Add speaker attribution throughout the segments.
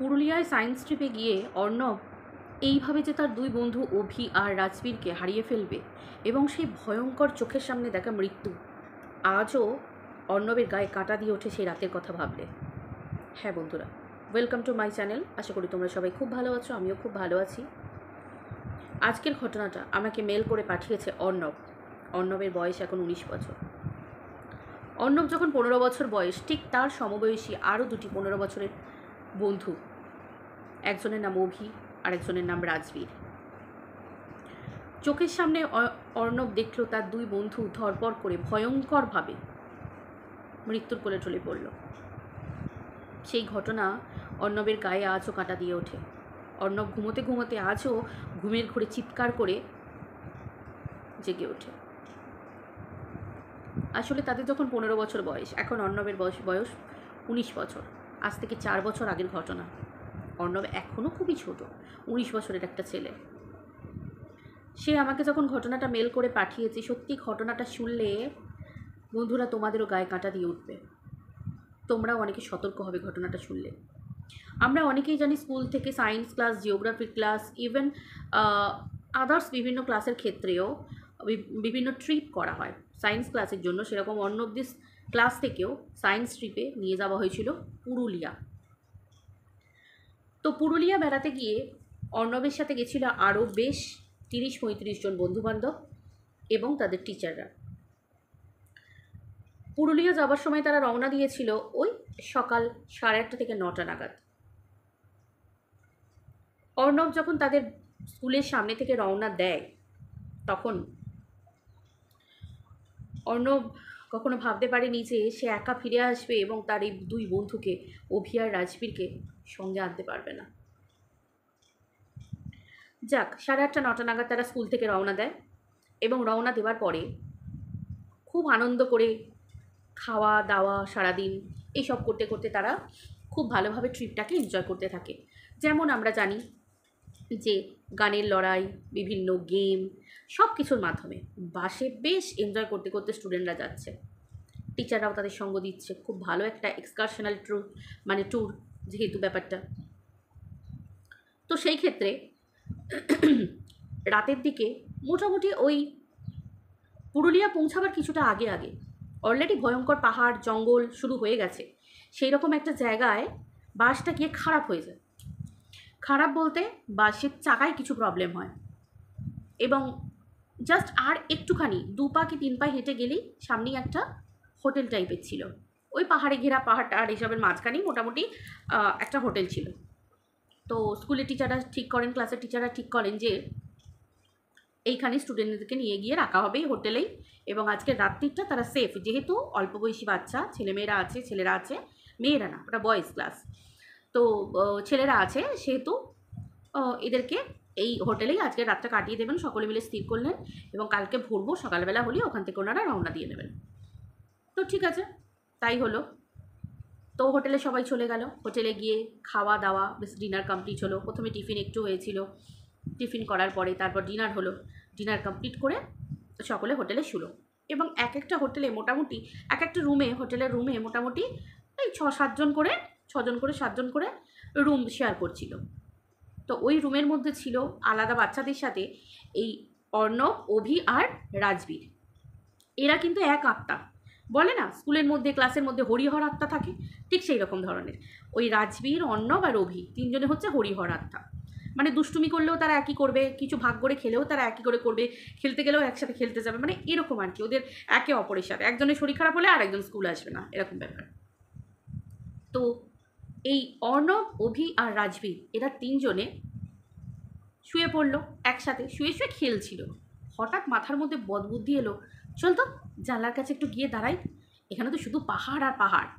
Speaker 1: পুরুলিয়ায় সায়েন্স ট্রিপে গিয়ে অর্ণব এইভাবে যে তার দুই বন্ধু অভি আর রাজবীরকে হারিয়ে ফেলবে এবং সেই ভয়ঙ্কর চোখের সামনে দেখা মৃত্যু আজও অর্ণবের গায়ে কাঁটা দিয়ে ওঠে সেই রাতের কথা ভাবলে। হ্যাঁ বন্ধুরা, ওয়েলকাম টু মাই চ্যানেল। আশা করি তোমরা সবাই খুব ভালো আছো, আমিও খুব ভালো আছি। আজকের ঘটনাটা আমাকে মেল করে পাঠিয়েছে অর্ণব। অর্ণবের বয়স এখন 19 বছর। অর্ণব যখন 15 বছর বয়স, ঠিক তার সমবয়সী আরও দুটি 15 বছরের বন্ধু, একজনের নাম অভি আর একজনের নাম রাজবীর। চোখের সামনে অর্ণব দেখল তার দুই বন্ধু ধরপড় করে ভয়ঙ্করভাবে মৃত্যুর কোলে ঢলে পড়ল। সেই ঘটনা অর্ণবের গায়ে আজও কাঁটা দিয়ে ওঠে। অর্ণব ঘুমোতে ঘুমোতে আজও ঘুমের ঘোরে চিৎকার করে জেগে ওঠে। আসলে তাদের যখন 15 বছর বয়স, এখন অর্ণবের বয়স 19 বছর। আজ থেকে 4 বছর আগের ঘটনা। অর্ণব এখনও খুবই ছোট, 19 বছরের একটা ছেলে। সে আমাকে যখন ঘটনাটা মেল করে পাঠিয়েছে, সত্যি ঘটনাটা শুনলে বন্ধুরা তোমাদেরও গায়ে কাঁটা দিয়ে উঠবে। তোমরাও অনেকে সতর্ক হবে ঘটনাটা শুনলে। আমরা অনেকেই জানি স্কুল থেকে science class, geography class, even others বিভিন্ন ক্লাসের ক্ষেত্রেও বিভিন্ন ট্রিপ করা হয় সায়েন্স ক্লাসের জন্য। সেরকম অর্ণবদের ক্লাস থেকেও সায়েন্স ট্রিপে নিয়ে যাওয়া হয়েছিল পুরুলিয়া। তো পুরুলিয়া বেড়াতে গিয়ে অর্ণবের সাথে গেছিল আরও বেশ 30-35 জন বন্ধুবান্ধব এবং তাদের টিচাররা। পুরুলিয়া যাবার সময় তারা রওনা দিয়েছিল ওই সকাল 8:30 থেকে 9টা নাগাদ। অর্ণব যখন তাদের স্কুলের সামনে থেকে রওনা দেয়, তখন অর্ণব কখনো ভাবতে পারেনি যে সে একা ফিরে আসবে এবং তার এই দুই বন্ধুকে, অভি আর রাজবীরকে, সঙ্গে আনতে পারবে না। যাক, 8:30-9টা নাগাদ তারা স্কুল থেকে রওনা দেয় এবং রওনা দেওয়ার পরে খুব আনন্দ করে খাওয়া দাওয়া সারাদিন এইসব করতে করতে তারা খুব ভালোভাবে ট্রিপটাকে এনজয় করতে থাকে। যেমন আমরা জানি যে গানের লড়াই, বিভিন্ন গেম, সব কিছুর মাধ্যমে বাসে বেশ এনজয় করতে করতে স্টুডেন্টরা যাচ্ছে। টিচাররাও তাদের সঙ্গ দিচ্ছে। খুব ভালো একটা এক্সকারশনাল ট্যুর যেহেতু ব্যাপারটা। তো সেই ক্ষেত্রে রাতের দিকে মোটামুটি ওই পুরুলিয়া পৌঁছাবার কিছুটা আগে অলরেডি ভয়ঙ্কর পাহাড় জঙ্গল শুরু হয়ে গেছে। সেই রকম একটা জায়গায় বাসটা গিয়ে খারাপ হয়ে যায়। খারাপ বলতে বাসের চাকায় কিছু প্রবলেম হয় এবং জাস্ট আর একটুখানি 2 পা কি 3 পা হেঁটে গেলেই সামনেই একটা হোটেল টাইপের ছিল। ওই পাহাড়ে ঘেরা, পাহাড়টা আর এইসবের মাঝখানেই মোটামুটি একটা হোটেল ছিল। তো স্কুলের টিচাররা ঠিক করেন, ক্লাসের টিচাররা ঠিক করেন যে এইখানে স্টুডেন্টদেরকে নিয়ে গিয়ে রাখা হবে এই হোটেলেই, এবং আজকের রাত্রিটা তারা সেফ, যেহেতু অল্প বয়সী বাচ্চা, ছেলেরা আছে, মেয়েরা না, ওটা বয়েজ ক্লাস। তো ছেলেরা আছে, সেহেতু এদেরকে এই হোটেলেই আজকের রাতটা কাটিয়ে দেবেন সকলে মিলে স্থির করলেন, এবং কালকে ভোরবো সকালবেলা হলে ওখান থেকে ওনারা রওনা দিয়ে নেবেন। তো ঠিক আছে, তাই হলো। তো হোটেলে সবাই চলে গেল। হোটেলে গিয়ে খাওয়া দাওয়া, বেশ ডিনার কমপ্লিট হলো। প্রথমে টিফিন একটু হয়েছিল, টিফিন করার পরে তারপর ডিনার হলো। ডিনার কমপ্লিট করে সকলে হোটেলে শুলো এবং এক একটা হোটেলে মোটামুটি এক একটা হোটেলের রুমে মোটামুটি এই 6-7 জন করে 7 জন করে রুম শেয়ার করছিল। তো ওই রুমের মধ্যে ছিল আলাদা বাচ্চাদের সাথে এই অর্ণব, অভি আর রাজবীর। এরা কিন্তু এক আত্মা। বলে না স্কুলের মধ্যে, ক্লাসের মধ্যে হরিহর আত্মা থাকে, ঠিক সেই রকম ধরনের। ওই রাজবীর, অর্ণব আর অভি তিনজনে হচ্ছে হরিহর আত্মা। মানে দুষ্টুমি করলেও তারা একই করবে, কিছু ভাগ করে খেলেও তারা একই করে করবে, খেলতে গেলেও একসাথে খেলতে যাবে, মানে এরকম আর কি। ওদের একে অপরের সাথে, একজনের শরীর খারাপ হলে আর একজন স্কুলে আসবে না, এরকম ব্যাপার। তো এই অর্ণব, অভি আর রাজবীর এরা তিনজনে শুয়ে পড়লো একসাথে, শুয়ে শুয়ে খেলছিল। হঠাৎ মাথার মধ্যে বদবুদ্ধি এলো, চল তো জানলার কাছে একটু গিয়ে দাঁড়াই, এখানে তো শুধু পাহাড় আর পাহাড়।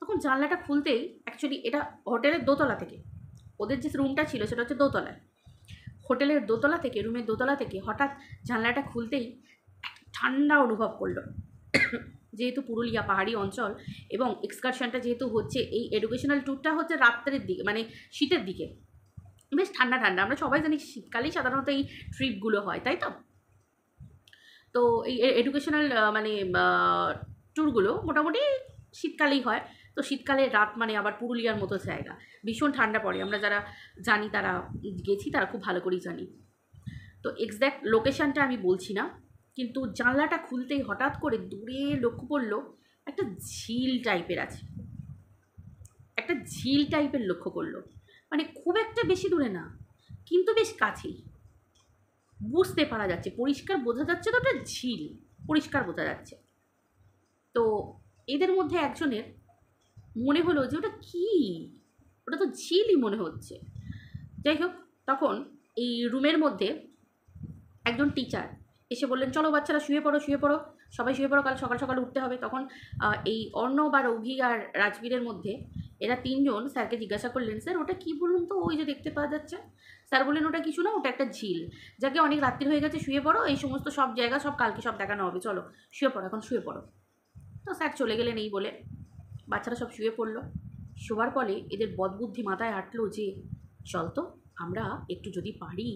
Speaker 1: তখন জানলাটা খুলতেই, অ্যাকচুয়ালি এটা হোটেলের দোতলা থেকে, ওদের যে রুমটা ছিল সেটা হচ্ছে দোতলায়, হোটেলের দোতলা থেকে, রুমের দোতলা থেকে হঠাৎ জানলাটা খুলতেই ঠান্ডা অনুভব করলো। যেহেতু পুরুলিয়া পাহাড়ি অঞ্চল এবং এক্সকারশনটা যেহেতু হচ্ছে, এই এডুকেশনাল ট্যুরটা হচ্ছে রাত্রের দিকে, মানে শীতের দিকে, বেশ ঠান্ডা ঠান্ডা। আমরা সবাই জানি শীতকালেই সাধারণত এই ট্রিপগুলো হয়, তাই তো? তো এই এডুকেশনাল মানে ট্যুরগুলো মোটামুটি শীতকালেই হয়। তো শীতকালের রাত মানে আবার পুরুলিয়ার মতো জায়গা, ভীষণ ঠান্ডা পড়ে, আমরা যারা জানি তারা গেছি তারা খুব ভালো করেই জানি। তো এক্স্যাক্ট লোকেশানটা আমি বলছি না, কিন্তু জানলাটা খুলতেই হঠাৎ করে দূরে লক্ষ্য করলো একটা ঝিল টাইপের আছে, একটা ঝিল টাইপের লক্ষ্য করলো, মানে খুব একটা বেশি দূরে না কিন্তু বেশ কাছেই, বুঝতে পারা যাচ্ছে, পরিষ্কার বোঝা যাচ্ছে, তো ওটা ঝিল পরিষ্কার বোঝা যাচ্ছে। তো এদের মধ্যে একজনের মনে হলো যে ওটা কি, ওটা তো ঝিলই মনে হচ্ছে। যাই হোক, তখন এই রুমের মধ্যে একজন টিচার এসে বললেন, চলো বাচ্চারা শুয়ে পড়ো, শুয়ে পড়ো, সবাই শুয়ে পড়ো, কাল সকাল সকাল উঠতে হবে। তখন এই অর্ণব আর অভি আর রাজবীরের মধ্যে এরা তিনজন স্যারকে জিজ্ঞাসা করলেন, স্যার ওটা কী বলুন তো, ওই যে দেখতে পাওয়া যাচ্ছে। স্যার বললেন, ওটা কিছু না, ওটা একটা ঝিল, যাকে অনেক রাত্রি হয়ে গেছে, শুয়ে পড়ো, এই সমস্ত সব জায়গা সব কালকে সব দেখানো হবে, চলো শুয়ে পড়ো, এখন শুয়ে পড়ো। তো স্যার চলে গেলেন এই বলে বাচ্চারা সব শুয়ে পড়লো। শোবার ফলে এদের বদবুদ্ধি মাথায় আটলো যে চল তো আমরা একটু যদি পারি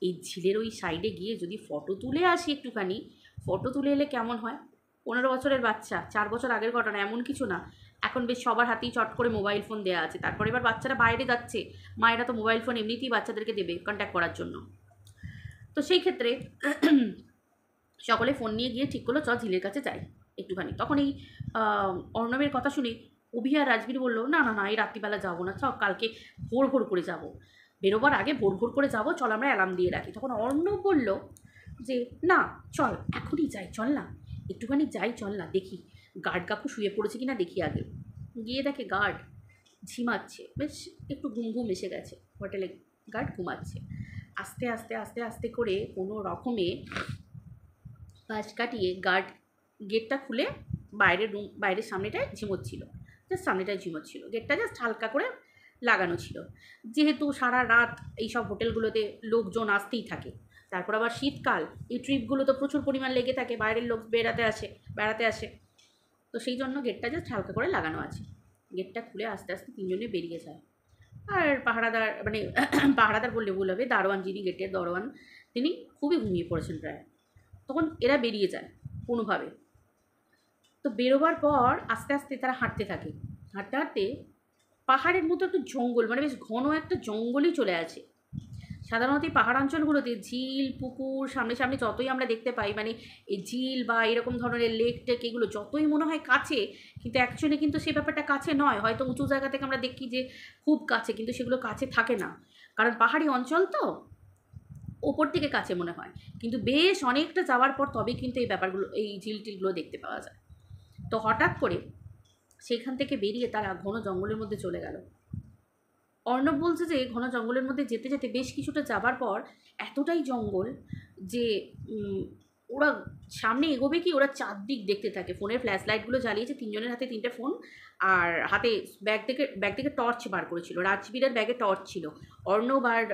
Speaker 1: এই ঝিলের ওই সাইডে গিয়ে যদি ফটো তুলে আসি, একটুখানি ফটো তুলে এলে কেমন হয়। 15 বছরের বাচ্চা, 4 বছর আগের ঘটনা, এমন কিছু না, এখন বেশ সবার হাতেই চট করে মোবাইল ফোন দেওয়া আছে। তারপরে এবার বাচ্চারা বাইরে যাচ্ছে, মায়েরা তো মোবাইল ফোন এমনিতেই বাচ্চাদেরকে দেবে কন্ট্যাক্ট করার জন্য। তো সেই ক্ষেত্রে সকলে ফোন নিয়ে গিয়ে ঠিক করলো, চ ঝিলের কাছে যাই একটুখানি। তখন এই অর্ণবের কথা শুনে অভি আর রাজবীর বললো, না না না, এই রাত্রিবেলা যাবো না, চ কালকে ভোর ভোর করে যাব, বেরোবার আগে ভোর ভোর করে যাবো, চল আমরা অ্যালার্ম দিয়ে রাখি। তখন অর্ণব বলল যে না চল এখনই যাই, চল না একটুখানি যাই, চল না দেখি গার্ড কাকু শুয়ে পড়েছে কিনা দেখি আগে। গিয়ে দেখে গার্ড ঝিমাচ্ছে, বেশ একটু ঘুম ঘুম এসে গেছে, হোটেলে গার্ড ঘুমাচ্ছে। আস্তে আস্তে আস্তে আস্তে করে কোনো রকমে পাশ কাটিয়ে গার্ড গেটটা খুলে বাইরের সামনেটায় ঝিমোচ্ছিল, জাস্ট সামনেটায় ঝিমোচ্ছিল, গেটটা জাস্ট হালকা করে লাগানো ছিল। যেহেতু সারা রাত এইসব হোটেলগুলোতে লোকজন আসতেই থাকে, তারপর আবার শীতকাল, এই ট্রিপগুলো তো প্রচুর পরিমাণ লেগে থাকে, বাইরের লোক বেড়াতে আসে, তো সেই জন্য গেটটা জাস্ট হালকা করে লাগানো আছে। গেটটা খুলে আস্তে আস্তে তিনজনে বেরিয়ে যায়। আর পাহারাদার, মানে পাহারাদার বললে ভুল হবে, দারোয়ান, যিনি গেটের দারোয়ান, তিনি খুবই ঘুমিয়ে পড়েছেন প্রায়। তখন এরা বেরিয়ে যায় কোনোভাবে। তো বেরোবার পর আস্তে আস্তে তারা হাঁটতে থাকে, হাঁটতে হাঁটতে পাহাড়ের মতো একটা জঙ্গল, মানে বেশ ঘন একটা জঙ্গলই চলে আসে। সাধারণত এই পাহাড় অঞ্চলগুলোতে ঝিল পুকুর সামনে সামনে যতই আমরা দেখতে পাই, মানে এই ঝিল বা এরকম ধরনের লেক টেক এগুলো যতই মনে হয় কাছে, কিন্তু অ্যাকচুয়ালি কিন্তু সেই ব্যাপারটা কাছে নয়। হয়তো উঁচু জায়গা থেকে আমরা দেখি যে খুব কাছে, কিন্তু সেগুলো কাছে থাকে না, কারণ পাহাড়ি অঞ্চল তো ওপর থেকে কাছে মনে হয়, কিন্তু বেশ অনেকটা যাওয়ার পর তবেই কিন্তু এই ব্যাপারগুলো, এই ঝিল টিলগুলো দেখতে পাওয়া যায়। তো হঠাৎ করে সেখান থেকে বেরিয়ে তারা ঘন জঙ্গলের মধ্যে চলে গেল। অর্ণব বলছে যে ঘন জঙ্গলের মধ্যে যেতে যেতে বেশ কিছুটা যাবার পর এতটাই জঙ্গল যে ওরা সামনে এগোবে কি, ওরা চারদিক দেখতে থাকে, ফোনের ফ্ল্যাশ লাইটগুলো জ্বালিয়েছে, তিনজনের হাতে 3টে ফোন, আর হাতে ব্যাগ থেকে টর্চ বার করেছিল। রাজবীরের ব্যাগে টর্চ ছিল, অর্ণব আর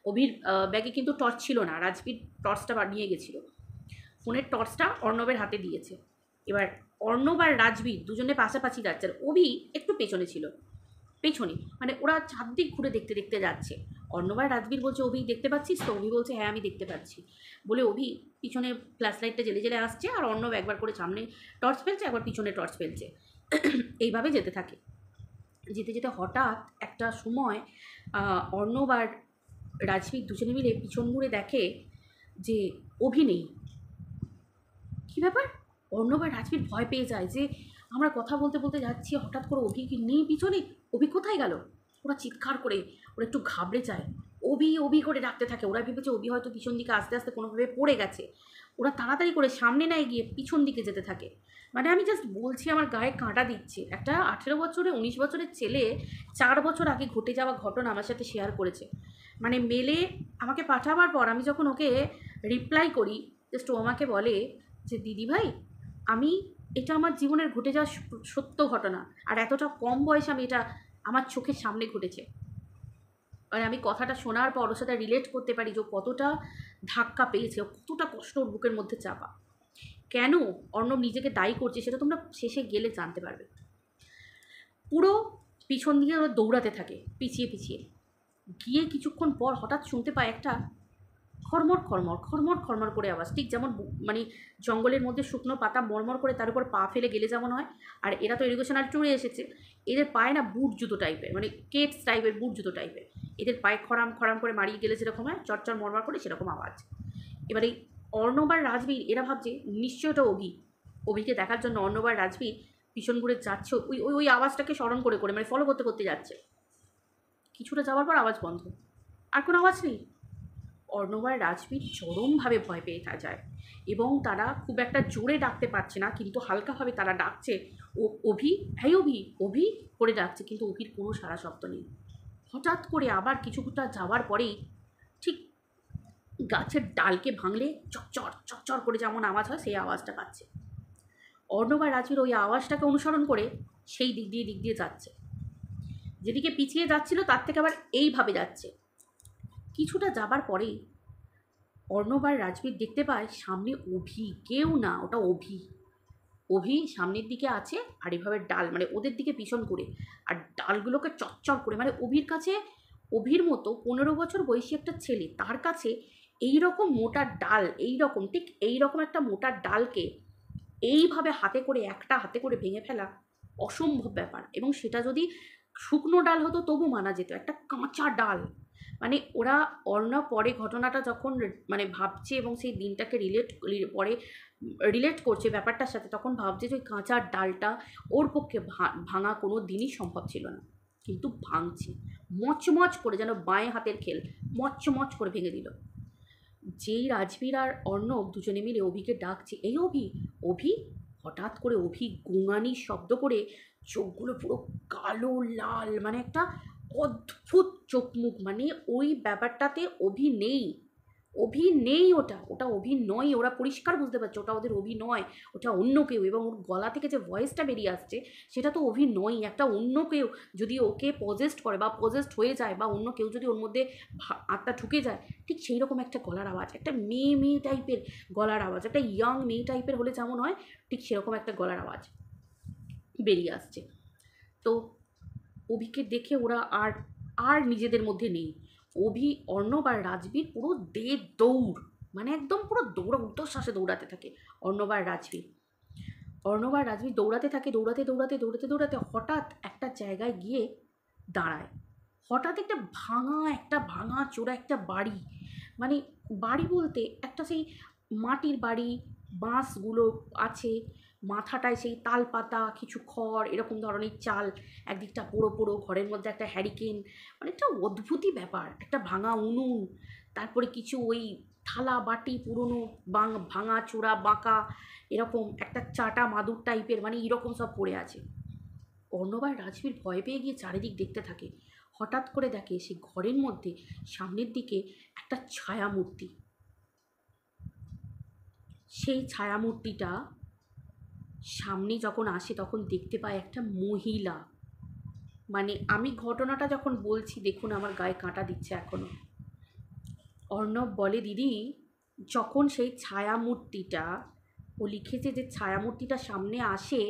Speaker 1: অভির ব্যাগে কিন্তু টর্চ ছিল না, রাজবীর টর্চটা নিয়ে গেছিলো, ফোনের টর্চটা অর্ণবের হাতে দিয়েছে। এবার অর্ণব আর রাজবীর দুজনে পাশাপাশি যাচ্ছে, আর অভি একটু পেছনে ছিল, পেছনে মানে ওরা চারদিক ঘুরে দেখতে দেখতে যাচ্ছে। অর্ণব আর রাজবীর বলছে, অভি দেখতে পাচ্ছিস তো? অভি বলছে, হ্যাঁ আমি দেখতে পাচ্ছি। বলে অভি পিছনে ফ্ল্যাশ লাইটটা জেলে জেলে আসছে, আর অর্ণব একবার করে সামনে টর্চ ফেলছে, একবার পিছনে টর্চ ফেলছে, এইভাবে যেতে থাকে। যেতে যেতে হঠাৎ একটা সময় অর্ণব আর রাজবীর দুজনে মিলে পিছন ঘুরে দেখে যে অভি নেই। কী ব্যাপার? অর্ণব আর রাজবীর ভয় পেয়ে যায় যে আমরা কথা বলতে বলতে যাচ্ছি, হঠাৎ করে অভি কি নেই পিছনে, অভি কোথায় গেল? ওরা চিৎকার করে, ওরা একটু ঘাবড়ে যায়, অভি অভি করে ডাকতে থাকে। ওরা ভেবেছে অভি হয়তো পিছন দিকে আস্তে আস্তে কোনোভাবে পড়ে গেছে। ওরা তাড়াতাড়ি করে সামনে না গিয়ে পিছন দিকে যেতে থাকে। মানে আমি জাস্ট বলছি, আমার গায়ে কাঁটা দিচ্ছে। একটা 18 বছরে 19 বছরের ছেলে 4 বছর আগে ঘটে যাওয়া ঘটনা আমার সাথে শেয়ার করেছে। মানে মেলে আমাকে পাঠাবার পর আমি যখন ওকে রিপ্লাই করি, জাস্ট ও আমাকে বলে যে দিদিভাই, এটা আমার জীবনের ঘটে যাওয়া সত্য ঘটনা, আর এতটা কম বয়সে আমি এটা আমার চোখের সামনে ঘটেছে। আর আমি কথাটা শোনার পর ওর সাথে রিলেট করতে পারি যে কতটা ধাক্কা পেয়েছে, কতটা কষ্ট ওর বুকের মধ্যে চাপা। কেন অর্ণব নিজেকে দায়ী করছে সেটা তোমরা শেষে গেলে জানতে পারবে। পুরো পিছন দিকে ওরা দৌড়াতে থাকে, পিছিয়ে পিছিয়ে গিয়ে কিছুক্ষণ পর হঠাৎ শুনতে পায় একটা খড়মড় খড়মড় খড়মড় খড়মড় করে আওয়াজ, ঠিক যেমন মানে জঙ্গলের মধ্যে শুকনো পাতা মরমর করে তার উপর পা ফেলে গেলে যেমন হয়। আর এরা তো এডুকেশনাল ট্যুরে এসেছে, এদের পায়ে না বুট জুতো টাইপের, মানে কেটস টাইপের বুট জুতো টাইপের, এদের পায়ে খড়াম খড়াম করে মারিয়ে গেলে যেরকম হয় চটচর মরমর করে সেরকম আওয়াজ। এবার এই অর্ণব আর রাজবীর এরা ভাবছে নিশ্চয় ওটা অভিকে দেখার জন্য অর্ণব আর রাজবীর পিছন ঘুরে যাচ্ছে ওই ওই ওই আওয়াজটাকে স্মরণ করে করে, মানে ফলো করতে করতে যাচ্ছে। কিছুটা যাওয়ার পর আওয়াজ বন্ধ, আর কোনো আওয়াজ নেই। অর্ণব আর রাজবীর চরমভাবে ভয় পেয়ে যায় এবং তারা খুব একটা জোরে ডাকতে পারছে না, কিন্তু হালকাভাবে তারা ডাকছে অভি, হ্যাঁ অভি অভি করে ডাকছে, কিন্তু অভির কোনো সারা শব্দ নেই। হঠাৎ করে আবার কিছুটা যাওয়ার পরেই ঠিক গাছের ডালকে ভাঙলে চকচর চকচর করে যেমন আওয়াজ হয় সেই আওয়াজটা পাচ্ছে। অর্ণব আর রাজবীর ওই আওয়াজটাকে অনুসরণ করে সেই দিক দিয়ে যাচ্ছে, যেদিকে পিছিয়ে যাচ্ছিল তার থেকে আবার এইভাবে যাচ্ছে। কিছুটা যাবার পরেই অর্ণব আর রাজবীর দেখতে পায় সামনে অভি, কেউ না, ওটা অভি সামনের দিকে আছে আর এভাবে ডাল, মানে ওদের দিকে পিছন করে, আর ডালগুলোকে চচ্চর করে, মানে অভির কাছে, অভির মতো 15 বছর বয়সী একটা ছেলে, তার কাছে এই রকম মোটা ডাল, এই রকম ঠিক এই রকম একটা মোটা ডালকে এইভাবে হাতে করে, একটা হাতে করে ভেঙে ফেলা অসম্ভব ব্যাপার। এবং সেটা যদি শুকনো ডাল হতো তবু মানা যেত, একটা কাঁচা ডাল। মানে ওরা অর্ণব পরে ঘটনাটা যখন মানে ভাবছে এবং সেই দিনটাকে পরে রিলেট করছে ব্যাপারটার সাথে, তখন ভাবছে যে ওই কাঁচা ডালটা ওর পক্ষে ভাঙা কোনো দিনই সম্ভব ছিল না, কিন্তু ভাঙছে মচমচ করে, যেন বাঁয়ে হাতের খেল, মচমচ করে ভেঙে দিল। যেই রাজবীর আর অর্ণব দুজনে মিলে অভিকে ডাকছে, এই অভি, হঠাৎ করে অভি গোঙানি শব্দ করে চোখগুলো পুরো কালো লাল, মানে একটা অদ্ভুত চোখ মুখ, মানে ওই ব্যাপারটাতে অভি নেই, ওটা অভি নয়, ওরা পরিষ্কার বুঝতে পারছে ওটা ওদের অভি নয়, ওটা অন্য কেউ। এবং ওর গলা থেকে যে ভয়েসটা বেরিয়ে আসছে সেটা তো অভি নয়, একটা অন্য কেউ যদি ওকে পজেস্ট করে বা পজেস্ট হয়ে যায়, বা অন্য কেউ যদি ওর মধ্যে আত্মা ঢুকে যায়, ঠিক সেই রকম একটা গলার আওয়াজ, একটা মেয়ে টাইপের গলার আওয়াজ, একটা ইয়াং মেয়ে টাইপের হলে যেমন হয় ঠিক সেরকম একটা গলার আওয়াজ বেরিয়ে আসছে। তো অভিকে দেখে ওরা আর নিজেদের মধ্যে নেই। অভি, অর্ণব আর রাজবীর পুরো দৌড়, মানে একদম পুরো উর্ধ্বশ্বাসে দৌড়াতে থাকে। অর্ণব আর রাজবীর দৌড়াতে থাকে, দৌড়াতে হঠাৎ একটা জায়গায় গিয়ে দাঁড়ায়। হঠাৎ একটা ভাঙা চোরা একটা বাড়ি, মানে বাড়ি বলতে একটা সেই মাটির বাড়ি, বাঁশগুলো আছে, মাথাটায় সেই তাল পাতা, কিছু খড়, এরকম ধরনের চাল, একদিকটা পোড়ো পোড়ো, ঘরের মধ্যে একটা হ্যারিকেন, মানে একটা অদ্ভুতই ব্যাপার, একটা ভাঙা উনুন, তারপরে কিছু ওই থালা বাটি পুরনো ভাঙা চোরা বাঁকা, এরকম একটা চাটা মাদুর টাইপের, মানে এরকম সব পড়ে আছে। অর্ণব আর রাজবীর ভয় পেয়ে গিয়ে চারিদিক দেখতে থাকে। হঠাৎ করে দেখে সেই ঘরের মধ্যে সামনের দিকে একটা ছায়ামূর্তি। সেই ছায়ামূর্তিটা সামনে যখন আসে তখন দেখতে পায় একটা মহিলা, মানে আমি ঘটনাটা যখন বলছি দেখুন আমার গায়ে কাঁটা দিচ্ছে এখনো। অর্ণব বলে, দিদি, যখন সেই ছায়ামূর্তিটা, ও লিখেছে যে ছায়ামূর্তিটা সামনে আসে,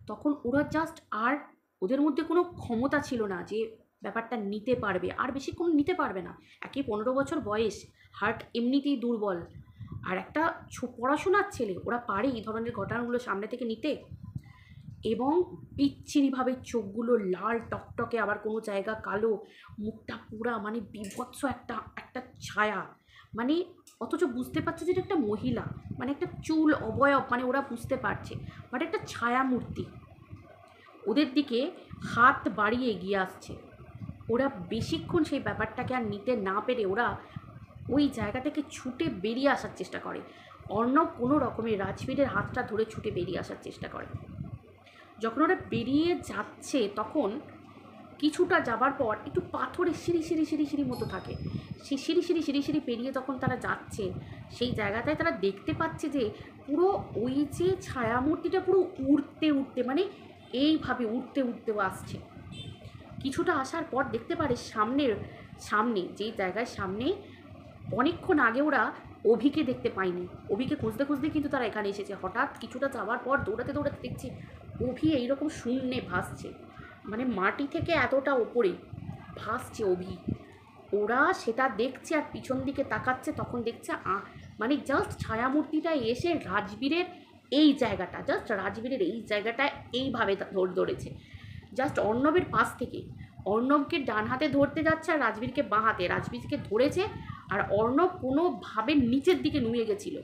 Speaker 1: তখন ওরা জাস্ট, আর ওদের মধ্যে কোনো ক্ষমতা ছিল না যে ব্যাপারটা নিতে পারবে, আর বেশিক্ষণ নিতে পারবে না। একে 15 বছর বয়স, হার্ট এমনিতেই দুর্বল, আর একটা পড়াশোনার ছেলে, ওরা পারে এই ধরনের ঘটনাগুলো সামনে থেকে নিতে। এবং বিচ্ছিরিভাবে চোখগুলো লাল টকটকে, আবার কোনো জায়গা কালো, মুখটা পুরা মানে বিভৎস একটা ছায়া, মানে অথচ বুঝতে পারছে যে এটা একটা মহিলা, মানে একটা চুল অবয়ব, মানে ওরা বুঝতে পারছে, বাট একটা ছায়ামূর্তি ওদের দিকে হাত বাড়িয়ে এগিয়ে আসছে। ওরা বেশিক্ষণ সেই ব্যাপারটাকে আর নিতে না পেরে ওরা ওই জায়গা থেকে ছুটে বেরিয়ে আসার চেষ্টা করে। অর্ণব কোনো রকমের রাজবীরের হাতটা ধরে ছুটে বেরিয়ে আসার চেষ্টা করে। যখন ওরা বেরিয়ে যাচ্ছে তখন কিছুটা যাবার পর একটু পাথরের সিঁড়ি মতো থাকে, সেই সিঁড়ি পেরিয়ে তখন তারা যাচ্ছে, সেই জায়গাটায় তারা দেখতে পাচ্ছে যে পুরো ওই যে ছায়ামূর্তিটা পুরো উড়তে মানে এইভাবে উড়তে আসছে। কিছুটা আসার পর দেখতে পারে সামনে যেই জায়গায় সামনে অনেকক্ষণ আগে ওরা অভিকে দেখতে পায়নি, অভিকে খুঁজতে কিন্তু তারা এখানে এসেছে। হঠাৎ কিছুটা যাওয়ার পর দৌড়াতে দেখছে অভি এইরকম শূন্যে ভাসছে, মানে মাটি থেকে এতটা ওপরে ভাসছে অভি। ওরা সেটা দেখছে আর পিছন দিকে তাকাচ্ছে, তখন দেখছে মানে জাস্ট ছায়ামূর্তিটা এসে রাজবীরের এই জায়গাটা, জাস্ট রাজবীরের এই জায়গাটায় এইভাবে ধরেছে, জাস্ট অর্ণবের পাশ থেকে। অর্ণবকে ডান হাতে ধরতে যাচ্ছে আর রাজবীরকে বাঁ হাতে, রাজবীরকে ধরেছে আর অর্ণব কোনোভাবে নিচের দিকে নুয়ে গেছিলো,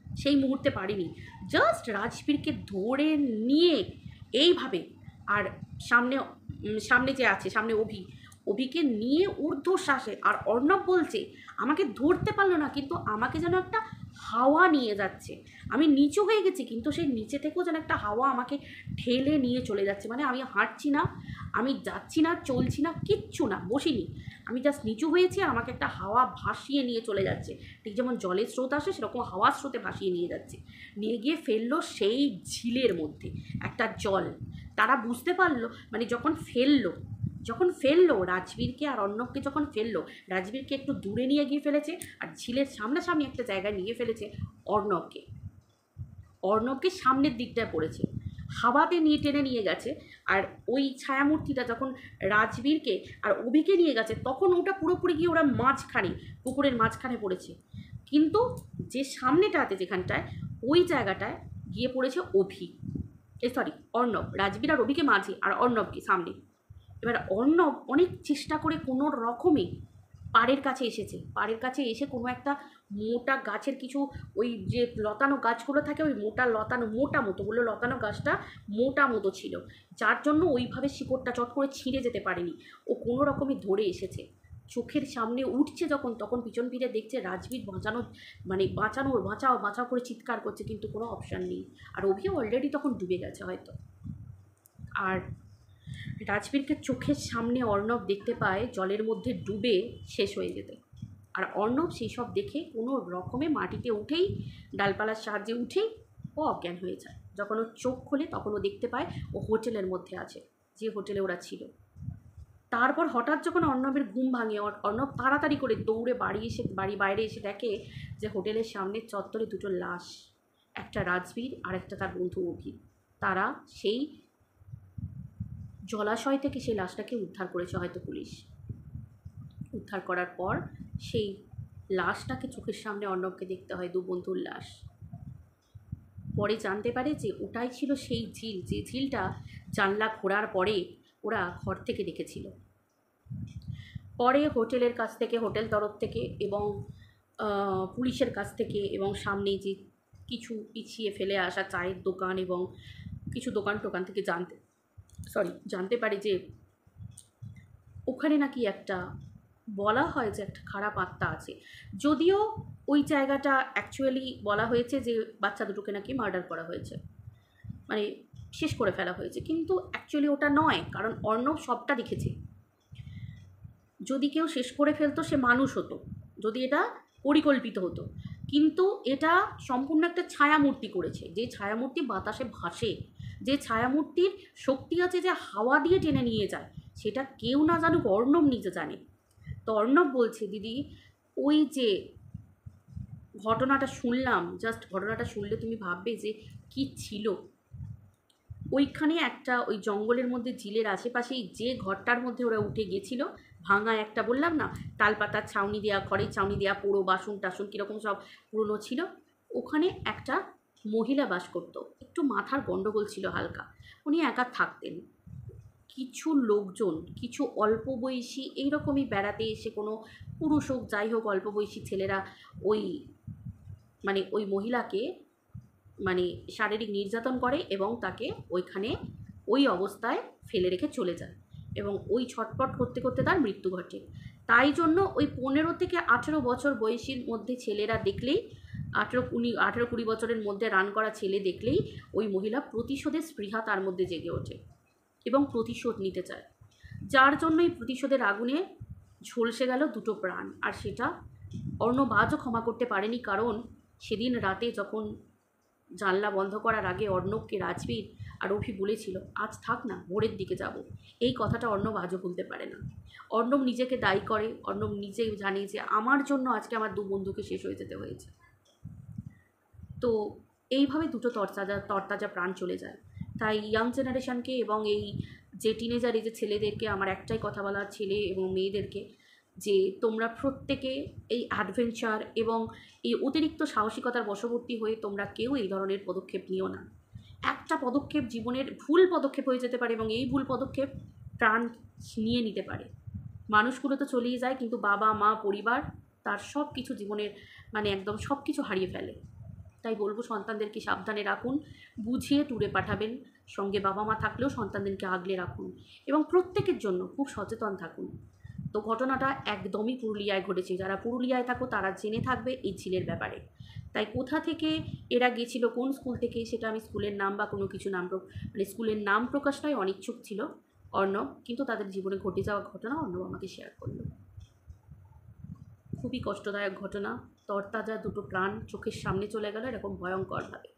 Speaker 1: সেই মুহূর্তে পারিনি, জাস্ট রাজবীরকে ধরে নিয়ে এইভাবে, আর সামনে সামনে যে আছে, সামনে অভিকে নিয়ে ঊর্ধ্বশ্বাসে, আর অর্ণব বলছে আমাকে ধরতে পারলো না, কিন্তু আমাকে যেন একটা হাওয়া নিয়ে যাচ্ছে, আমি নিচু হয়ে গেছি কিন্তু সেই নিচে থেকেও যেন একটা হাওয়া আমাকে ঠেলে নিয়ে চলে যাচ্ছে, মানে আমি হাঁটছি না, আমি যাচ্ছি না, চলছি না, কিচ্ছু না, বসিনি, আমি জাস্ট নিচু হয়েছি আর আমাকে একটা হাওয়া ভাসিয়ে নিয়ে চলে যাচ্ছে, ঠিক যেমন জলের স্রোত আসে সেরকম হাওয়ার স্রোতে ভাসিয়ে নিয়ে যাচ্ছে, নিয়ে গিয়ে ফেললো সেই ঝিলের মধ্যে একটা জল। তারা বুঝতে পারলো, মানে যখন ফেললো রাজবীরকে আর অর্ণবকে, যখন ফেললো রাজবীরকে একটু দূরে নিয়ে গিয়ে ফেলেছে, আর ঝিলের সামনাসামনি একটা জায়গায় নিয়ে ফেলেছে অর্ণবকে সামনের দিকটায় পড়েছে, হাওয়াতে নিয়ে টেনে নিয়ে গেছে, আর ওই ছায়ামূর্তিটা যখন রাজবীরকে আর অভিকে নিয়ে গেছে তখন ওটা পুরোপুরি গিয়ে ওরা মাঝখানে, পুকুরের মাঝখানে পড়েছে, কিন্তু যে সামনেটাতে যেখানটায় ওই জায়গাটায় গিয়ে পড়েছে অর্ণব, রাজবীর আর অভিকে মাঝে আর অর্ণবকে সামনে। এবার অর্ণব অনেক চেষ্টা করে কোনো রকমে পাড়ের কাছে এসে কোনো একটা মোটা গাছের কিছু, ওই যে লতানো গাছগুলো থাকে, ওই মোটা লতানো গাছটা মোটা মতো ছিল, যার জন্য ওইভাবে শিকড়টা চট করে ছিঁড়ে যেতে পারেনি, ও কোনো রকমে ধরে এসেছে, চোখের সামনে উঠছে যখন, তখন পিছন ফিরে দেখছে রাজবীর বাঁচাও করে চিৎকার করছে, কিন্তু কোনো অপশান নেই, আর অভিও অলরেডি তখন ডুবে গেছে হয়তো। আর রাজবীরকে চোখের সামনে অর্ণব দেখতে পায় জলের মধ্যে ডুবে শেষ হয়ে যেতে, আর অর্ণব সেই সব দেখে কোনো রকমে মাটিতে উঠেই, ডালপালার সাহায্যে উঠেই ও অজ্ঞান হয়ে যায়। যখন ও চোখ খোলে তখন ও দেখতে পায় ও হোটেলের মধ্যে আছে, যে হোটেলে ওরা ছিল। তারপর হঠাৎ যখন অর্ণবের ঘুম ভাঙে, অর্ণব তাড়াতাড়ি করে দৌড়ে বাড়ি বাইরে এসে দেখে যে হোটেলের সামনের চত্বরে দুটো লাশ, একটা রাজবীর আর একটা তার বন্ধু অভি, তারা সেই জলাশয় থেকে সেই লাশটাকে উদ্ধার করেছে হয়তো পুলিশ। উদ্ধার করার পর সেই লাশটাকে চোখের সামনে অর্ণবকে দেখতে হয়, দু বন্ধুর লাশ। পরে জানতে পারে যে ওটাই ছিল সেই ঝিল, যে ঝিলটা জানলা খোঁড়ার পরে ওরা ঘর থেকে দেখেছিল। পরে হোটেলের কাছ থেকে, হোটেল তরফ থেকে এবং পুলিশের কাছ থেকে, এবং সামনে যে কিছু পিছিয়ে ফেলে আসা চায়ের দোকান এবং কিছু দোকান থেকে জানতে পারি যে ওখানে নাকি একটা, বলা হয় যে একটা খারাপ আত্মা আছে, যদিও ওই জায়গাটা অ্যাকচুয়ালি বলা হয়েছে যে বাচ্চা দুটোকে নাকি মার্ডার করা হয়েছে, মানে শেষ করে ফেলা হয়েছে, কিন্তু অ্যাকচুয়ালি ওটা নয়, কারণ অর্ণব সবটা দেখেছে। যদি কেউ শেষ করে ফেলতো সে মানুষ হতো, যদি এটা পরিকল্পিত হতো, কিন্তু এটা সম্পূর্ণ একটা ছায়ামূর্তি করেছে, যে ছায়ামূর্তি বাতাসে ভাসে, যে ছায়ামূর্তির শক্তি আছে যে হাওয়া দিয়ে টেনে নিয়ে যায়, সেটা কেউ না জানুক, অর্ণব নিজে জানে। তো অর্ণব বলছে, দিদি ওই যে ঘটনাটা শুনলাম, জাস্ট ঘটনাটা শুনলে তুমি ভাববে যে কি ছিল ওইখানে, একটা ওই জঙ্গলের মধ্যে ঝিলের আশেপাশেই যে ঘরটার মধ্যে ওরা উঠে গেছিল, ভাঙা একটা, বললাম না তালপাতার ছাউনি দেওয়া, খড়ের ছাউনি দেওয়া, পুরো বাসন টাসন কীরকম সব পুরনো ছিল, ওখানে একটা মহিলা বাস করতো, একটু মাথার গণ্ডগোল ছিল হালকা, উনি একা থাকতেন। কিছু লোকজন, কিছু অল্প বয়সী এইরকমই বেড়াতে এসে, কোনো পুরুষ হোক যাই হোক, অল্প বয়সী ছেলেরা ওই মহিলাকে শারীরিক নির্যাতন করে এবং তাকে ওইখানে ওই অবস্থায় ফেলে রেখে চলে যায়, এবং ওই ছটপট করতে করতে তার মৃত্যু ঘটে। তাই জন্য ওই 15 থেকে 18 বছর বয়সীর মধ্যে ছেলেরা দেখলেই, 18-20 বছরের মধ্যে রান করা ছেলে দেখলেই ওই মহিলা প্রতিশোধের স্পৃহা তার মধ্যে জেগে ওঠে এবং প্রতিশোধ নিতে চায়, যার জন্যই প্রতিশোধের আগুনে ঝলসে গেল দুটো প্রাণ। আর সেটা অর্ণব আজও ক্ষমা করতে পারেনি, কারণ সেদিন রাতে যখন জানলা বন্ধ করার আগে অর্ণবকে রাজবীর আর অভি বলেছিল, আজ থাক না, ভোরের দিকে যাব, এই কথাটা অর্ণব আজও ভুলতে পারে না। অর্ণব নিজেকে দায়ী করে, অর্ণব নিজেই জানে যে আমার জন্য আজকে আমার দু বন্ধুকে শেষ হয়ে যেতে হয়েছে। তো এইভাবে দুটো তরতাজা প্রাণ চলে যায়। তাই ইয়াং জেনারেশনকে এবং এই যে টিনেজার, এই যে ছেলেদেরকে আমার একটাই কথা বলার, ছেলে এবং মেয়েদেরকে, যে তোমরা প্রত্যেকে এই অ্যাডভেঞ্চার এবং এই অতিরিক্ত সাহসিকতার বশবর্তী হয়ে তোমরা কেউ এই ধরনের পদক্ষেপ নিও না। একটা পদক্ষেপ জীবনের ভুল পদক্ষেপ হয়ে যেতে পারে এবং এই ভুল পদক্ষেপ প্রাণ নিয়ে নিতে পারে। মানুষগুলো তো চলেই যায়, কিন্তু বাবা মা পরিবার তার সব কিছু জীবনের মানে একদম সব কিছু হারিয়ে ফেলে। তাই বলবো সন্তানদেরকে সাবধানে রাখুন, বুঝিয়ে ট্যুরে পাঠাবেন, সঙ্গে বাবা মা থাকলেও সন্তানদেরকে আগলে রাখুন এবং প্রত্যেকের জন্য খুব সচেতন থাকুন। তো ঘটনাটা একদমই পুরুলিয়ায় ঘটেছে, যারা পুরুলিয়ায় থাকো তারা জেনে থাকবে এই ঝিলের ব্যাপারে। তাই কোথা থেকে এরা গেছিল, কোন স্কুল থেকে, সেটা আমি স্কুলের নাম বা কোনো কিছু নাম মানে স্কুলের নাম প্রকাশ নয়, অনিচ্ছুক ছিল অর্ণব, কিন্তু তাদের জীবনে ঘটে যাওয়া ঘটনা অর্ণব আমাকে শেয়ার করলো। খুবই কষ্টদায়ক ঘটনা, তরতাজা দুটো প্রাণ চোখের সামনে চলে গেল এরকম ভয়ঙ্করভাবে।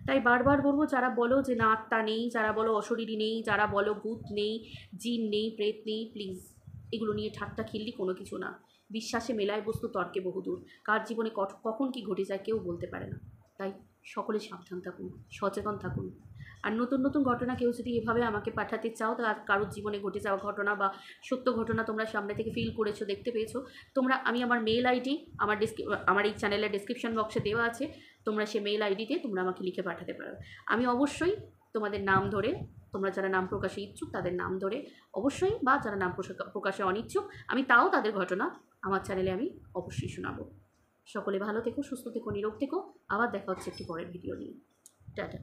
Speaker 1: তাই বারবার বলবো, যারা বলো যে না আত্মা নেই, যারা বলো অশরীরী নেই, যারা বলো ভূত নেই, জিন নেই, প্রেত নেই, প্লিজ এগুলো নিয়ে ঠাট্টা খিল্লি কোনো কিছু না। বিশ্বাসে মেলায় বস্তু, তর্কে বহুদূর। কার জীবনে কখন কি ঘটে যায় কেউ বলতে পারে না। তাই সকলে সাবধান থাকুন, সচেতন থাকুন। আর নতুন নতুন ঘটনা কেউ যদি এভাবে আমাকে পাঠাতে চাও, তার কারোর জীবনে ঘটে যাওয়া ঘটনা বা সত্য ঘটনা তোমরা সামনে থেকে ফিল করেছো, দেখতে পেয়েছো, তোমরা আমি আমার মেল আইডি আমার এই চ্যানেলের ডেসক্রিপশন বক্সে দেওয়া আছে, তোমরা সেই মেল আইডিতে তোমরা আমাকে লিখে পাঠাতে পারো। আমি অবশ্যই তোমাদের নাম ধরে, তোমরা যারা নাম প্রকাশে ইচ্ছুক তাদের নাম ধরে অবশ্যই, বা যারা নাম প্রকাশে অনিচ্ছুক আমি তাও তাদের ঘটনা আমার চ্যানেলে আমি অবশ্যই শোনাবো। সকলে ভালো থেকো, সুস্থ থেকো, নিরোগ থেকো। আবার দেখা হচ্ছে একটি পরের ভিডিও নিয়ে। টাটা।